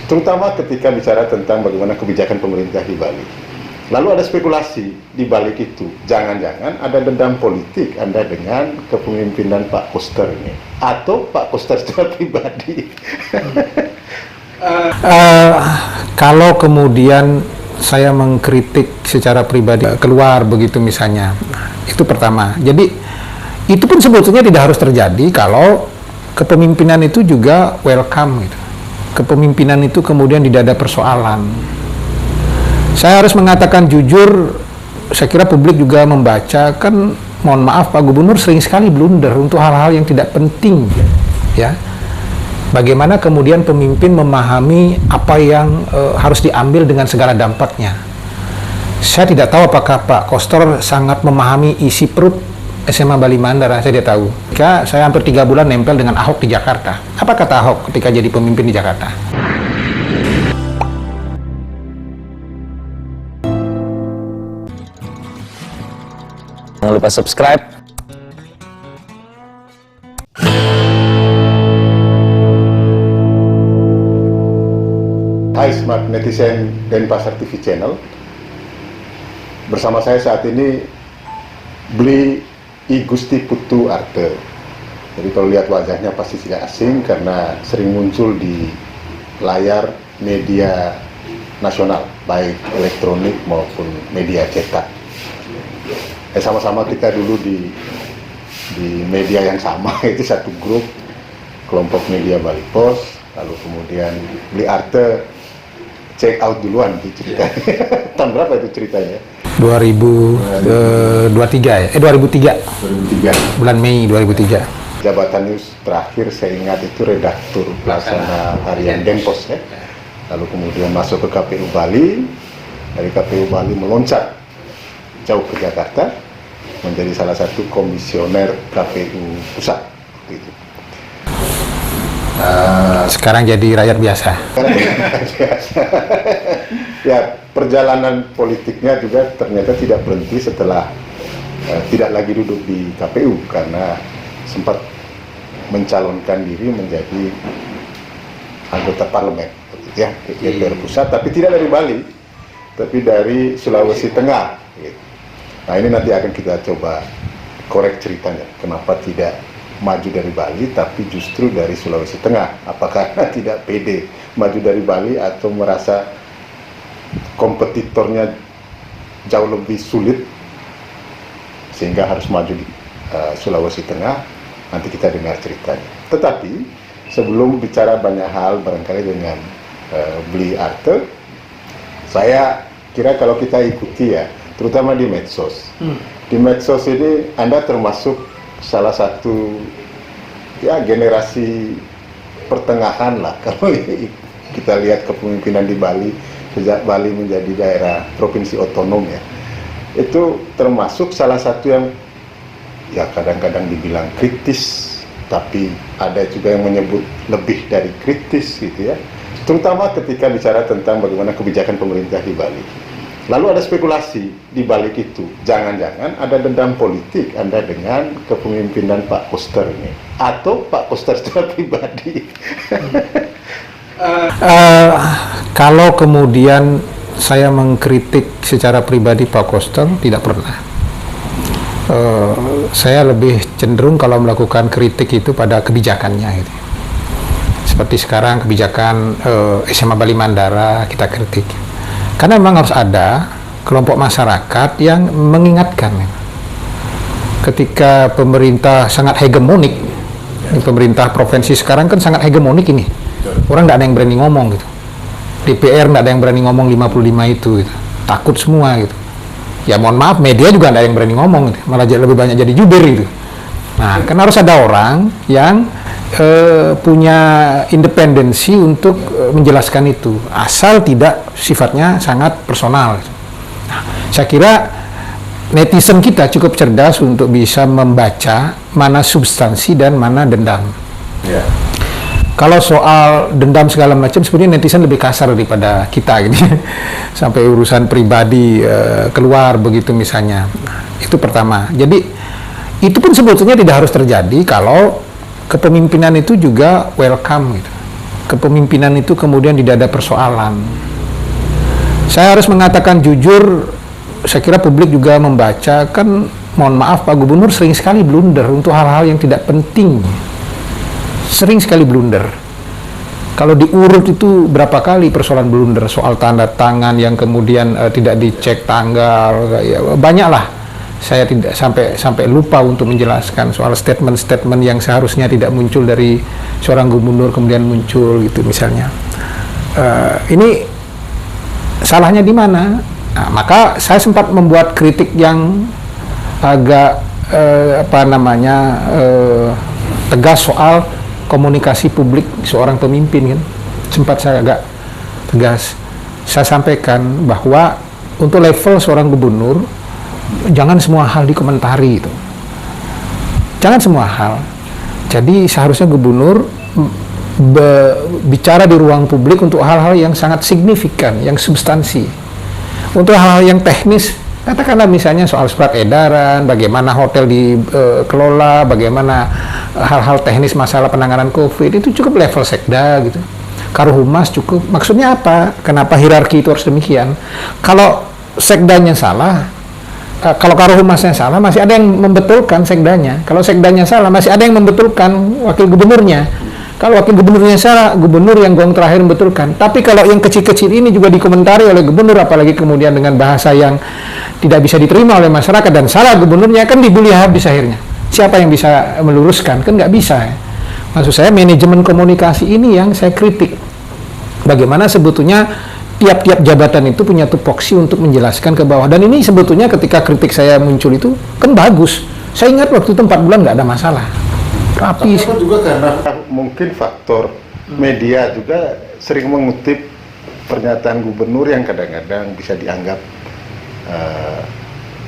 terutama ketika bicara tentang bagaimana kebijakan pemerintah di Bali. Lalu ada spekulasi di balik itu, jangan-jangan ada dendam politik Anda dengan kepemimpinan Pak Koster ini, atau Pak Koster secara pribadi. Kalau kemudian saya mengkritik secara pribadi keluar begitu misalnya, itu pertama. Jadi itu pun sebetulnya tidak harus terjadi kalau kepemimpinan itu juga welcome gitu. Kepemimpinan itu kemudian tidak ada persoalan. Saya harus mengatakan jujur, saya kira publik juga membaca, kan mohon maaf Pak Gubernur sering sekali blunder untuk hal-hal yang tidak penting, ya. Bagaimana kemudian pemimpin memahami apa yang harus diambil dengan segala dampaknya. Saya tidak tahu apakah Pak Koster sangat memahami isi perut SMA Bali Mandara, saya tidak tahu. Saya hampir 3 bulan nempel dengan Ahok di Jakarta. Apa kata Ahok ketika jadi pemimpin di Jakarta? Jangan lupa subscribe. Hai Smart Netizen Denpasar TV Channel. Bersama saya saat ini Bli I Gusti Putu Arte. Jadi kalau lihat wajahnya pasti tidak asing karena sering muncul di layar media nasional, baik elektronik maupun media cetak. Sama-sama kita dulu di media yang sama, itu satu grup, kelompok media Bali Pos, lalu kemudian Bli Arte check out duluan di ceritanya. Tahun berapa itu ceritanya? 2023 ya? 2003. Bulan Mei 2003. Jabatan News terakhir saya ingat itu redaktur pelaksana harian Denpos ya. Lalu kemudian masuk ke KPU Bali, dari KPU Bali meloncat jauh ke Jakarta, menjadi salah satu komisioner KPU Pusat. Gitu. Sekarang jadi rakyat biasa. Ya, perjalanan politiknya juga ternyata tidak berhenti setelah tidak lagi duduk di KPU karena sempat mencalonkan diri menjadi anggota parlemen, ya, DPR Pusat, tapi tidak dari Bali, tapi dari Sulawesi Tengah. Gitu. Nah ini nanti akan kita coba korek ceritanya, kenapa tidak maju dari Bali tapi justru dari Sulawesi Tengah. Apakah tidak pede maju dari Bali atau merasa kompetitornya jauh lebih sulit sehingga harus maju di Sulawesi Tengah? Nanti kita dengar ceritanya. Tetapi sebelum bicara banyak hal barangkali dengan Bli Arte, saya kira kalau kita ikuti ya, terutama di medsos. Di medsos ini Anda termasuk salah satu ya generasi pertengahan lah kalau kita lihat kepemimpinan di Bali sejak Bali menjadi daerah provinsi otonom ya. Itu termasuk salah satu yang ya kadang-kadang dibilang kritis, tapi ada juga yang menyebut lebih dari kritis gitu ya. Terutama ketika bicara tentang bagaimana kebijakan pemerintah di Bali. Lalu ada spekulasi di balik itu, jangan-jangan ada dendam politik Anda dengan kepemimpinan Pak Koster ini, atau Pak Koster secara pribadi. Kalau kemudian saya mengkritik secara pribadi Pak Koster, tidak pernah. Saya lebih cenderung kalau melakukan kritik itu pada kebijakannya gitu. Seperti sekarang kebijakan SMA Bali Mandara kita kritik. Karena memang harus ada kelompok masyarakat yang mengingatkan ketika pemerintah sangat hegemonik, pemerintah provinsi sekarang kan sangat hegemonik ini. Orang tidak ada yang berani ngomong gitu. DPR tidak ada yang berani ngomong 55 itu gitu. Takut semua gitu. Ya mohon maaf, media juga tidak ada yang berani ngomong gitu. Malah lebih banyak jadi jubir gitu. Nah, kan harus ada orang yang punya independensi untuk menjelaskan itu, asal tidak sifatnya sangat personal. Nah, saya kira netizen kita cukup cerdas untuk bisa membaca mana substansi dan mana dendam. Yeah. Kalau soal dendam segala macam, sebenarnya netizen lebih kasar daripada kita gitu. Sampai urusan pribadi keluar begitu misalnya. Nah, itu pertama. Jadi itu pun sebetulnya tidak harus terjadi kalau kepemimpinan itu juga welcome gitu. kepemimpinan itu kemudian tidak ada persoalan. Saya harus mengatakan jujur, saya kira publik juga membaca, kan mohon maaf Pak Gubernur sering sekali blunder untuk hal-hal yang tidak penting. Sering sekali blunder. Kalau diurut itu berapa kali persoalan blunder, soal tanda tangan yang kemudian tidak dicek tanggal, ya, banyaklah. Saya tidak sampai lupa untuk menjelaskan soal statement-statement yang seharusnya tidak muncul dari seorang gubernur kemudian muncul gitu misalnya. Ini salahnya di mana? Nah, maka saya sempat membuat kritik yang agak tegas soal komunikasi publik seorang pemimpin kan. Sempat saya agak tegas. Saya sampaikan bahwa untuk level seorang gubernur jangan semua hal dikomentari itu. Jangan semua hal. Jadi seharusnya gubernur bicara di ruang publik untuk hal-hal yang sangat signifikan, yang substansi. Untuk hal-hal yang teknis, katakanlah misalnya soal surat edaran, bagaimana hotel dikelola, bagaimana hal-hal teknis masalah penanganan COVID, itu cukup level sekda gitu. Karohumas cukup. Maksudnya apa? Kenapa hierarki itu harus demikian? Kalau sekdanya salah, kalau Karohumasnya salah, masih ada yang membetulkan sekdanya. Kalau sekdanya salah, masih ada yang membetulkan wakil gubernurnya. Kalau wakil gubernurnya salah, gubernur yang gong terakhir membetulkan. Tapi kalau yang kecil-kecil ini juga dikomentari oleh gubernur, apalagi kemudian dengan bahasa yang tidak bisa diterima oleh masyarakat dan salah gubernurnya, kan dibully habis akhirnya. Siapa yang bisa meluruskan? Kan nggak bisa ya. Maksud saya manajemen komunikasi ini yang saya kritik. Bagaimana sebetulnya tiap-tiap jabatan itu punya tupoksi untuk menjelaskan ke bawah. Dan ini sebetulnya ketika kritik saya muncul itu kan bagus. Saya ingat waktu itu 4 bulan nggak ada masalah. Rapi. Tapi juga karena mungkin faktor media juga sering mengutip pernyataan gubernur yang kadang-kadang bisa dianggap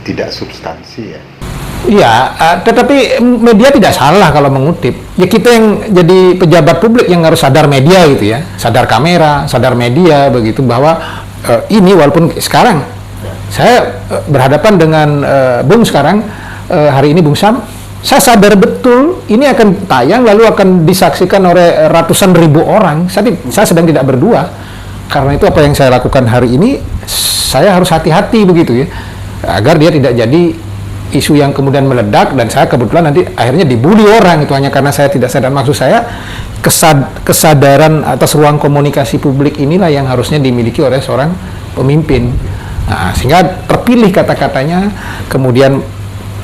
tidak substansi ya. Iya, tetapi media tidak salah kalau mengutip. Ya kita yang jadi pejabat publik yang harus sadar media gitu ya, sadar kamera, sadar media begitu bahwa ini walaupun sekarang saya berhadapan dengan Bung sekarang hari ini Bung Sam, saya sadar betul ini akan tayang lalu akan disaksikan oleh ratusan ribu orang. Saya sedang tidak berdua. Karena itu apa yang saya lakukan hari ini, saya harus hati-hati begitu ya, agar dia tidak jadi isu yang kemudian meledak dan saya kebetulan nanti akhirnya dibully orang itu hanya karena saya tidak sadar. Maksud saya kesadaran atas ruang komunikasi publik inilah yang harusnya dimiliki oleh seorang pemimpin. Nah, sehingga terpilih kata-katanya, kemudian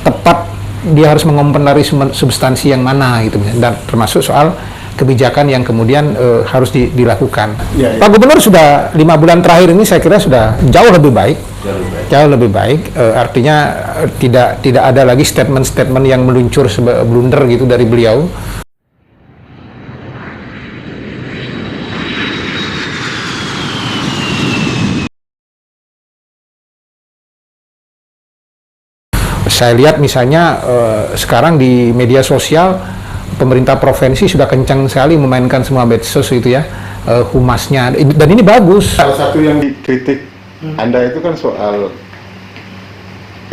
tepat dia harus mengomentari substansi yang mana gitu, dan termasuk soal kebijakan yang kemudian harus dilakukan. Ya. Pak Gubernur sudah 5 bulan terakhir ini saya kira sudah jauh lebih baik. Jauh lebih baik, artinya tidak ada lagi statement-statement yang meluncur blunder gitu dari beliau. Saya lihat misalnya sekarang di media sosial pemerintah provinsi sudah kencang sekali memainkan semua medsos itu ya, humasnya, dan ini bagus. Salah satu yang dikritik Anda itu kan soal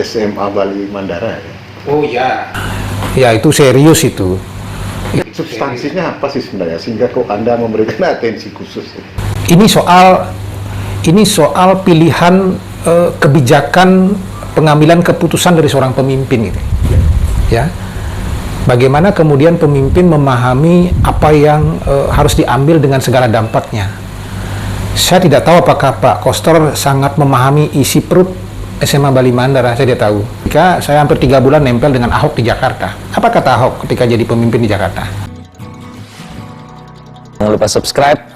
SMA Bali Mandara ya? Oh ya. Ya itu serius itu. Substansinya apa sih sebenarnya sehingga kok Anda memberikan atensi khusus? Ini soal pilihan kebijakan pengambilan keputusan dari seorang pemimpin itu. Ya. Bagaimana kemudian pemimpin memahami apa yang harus diambil dengan segala dampaknya. Saya tidak tahu apakah Pak Koster sangat memahami isi perut SMA Bali Mandara, saya tidak tahu. Ketika saya hampir 3 bulan nempel dengan Ahok di Jakarta. Apa kata Ahok ketika jadi pemimpin di Jakarta? Jangan lupa subscribe,